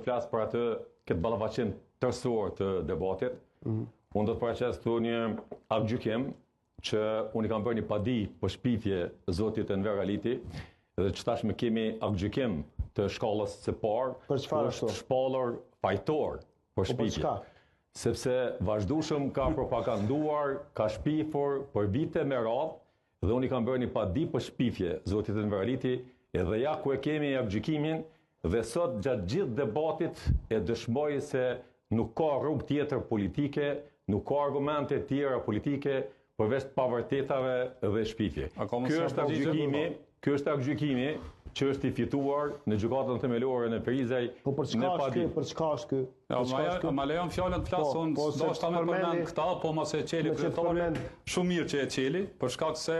flas për atë këtë ballafaqim tërësor të debatit. Unë do të paraqes këtu një aktgjykim që unë i kam bërë një padi për shpifje zotit Enver Aliti, dhe që tashmë kemi aktgjykim të shkallës së parë, është shpallur fajtor për shpifje. Sepse vazhdueshëm ka propaganduar, ka shpifur për vite me radhë, dhe unë i kam bërë një padi për shpifje zotit Enver Aliti, edhe ja ku e kemi aktgjykimin, dhe sot gjatë gjithë debatit e dëshmoj se nuk ka rrugë tjetër politike, nuk ka argumente tjera politike, përveç pavërtetave dhe shpifje. Ky është aktgjykimi që është i fituar në gjykatën themelore në Perizaj. Po për çka është ky? Ma lejon fjalën të flasun, do shta me përmend këta, po mos e qeli kryetari, shumë mirë që e qeli, për shkak se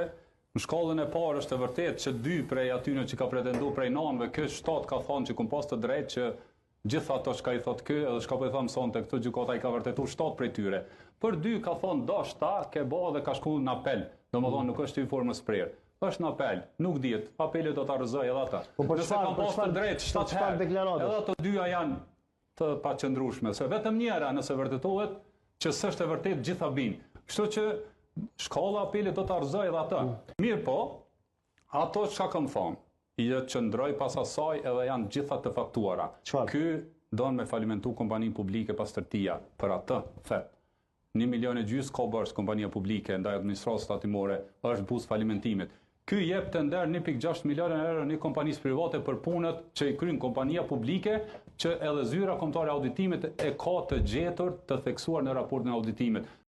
në shkallën e parë është e vërtet që 2 prej atyre që ka pretendu prej nanëve, ky shtat ka thonë që kum pas të drejtë që gjithë ato që ka i thot ky, edhe shka po i thamë sonte këtë gjykata i ka vërtetu 7 prej tyre. Për 2 ka thonë dashta, ke bo dhe ka shku në apel, domethënë nuk është i formës prerë. Është në apel, nuk dihet, apeli do ta rrëzoj edhe ata. Nëse kanë pas të drejtë 7 herë, edhe ato 2 janë të paqëndrueshme, se vetëm njëra nëse vërtetohet që s'është e vërtetë gjitha bin. Kështu që shkalla apelit do ta rrëzoj edhe ata. Mirë po, ato çka kanë thonë, i qëndroj pas asaj edhe janë gjitha të faktuara. Ky don me falimentu kompaninë publike pas tërtia për atë fet. 1,5 milion ka bërë kompania publike ndaj administratës tatimore, është buz falimentimit. Ky jep të nder 1,6 milionë euro një kompanisë private për punët që i kryen kompania publike, që edhe zyra kombëtare e auditimit e ka të gjetur të theksuar në raportin e auditimit.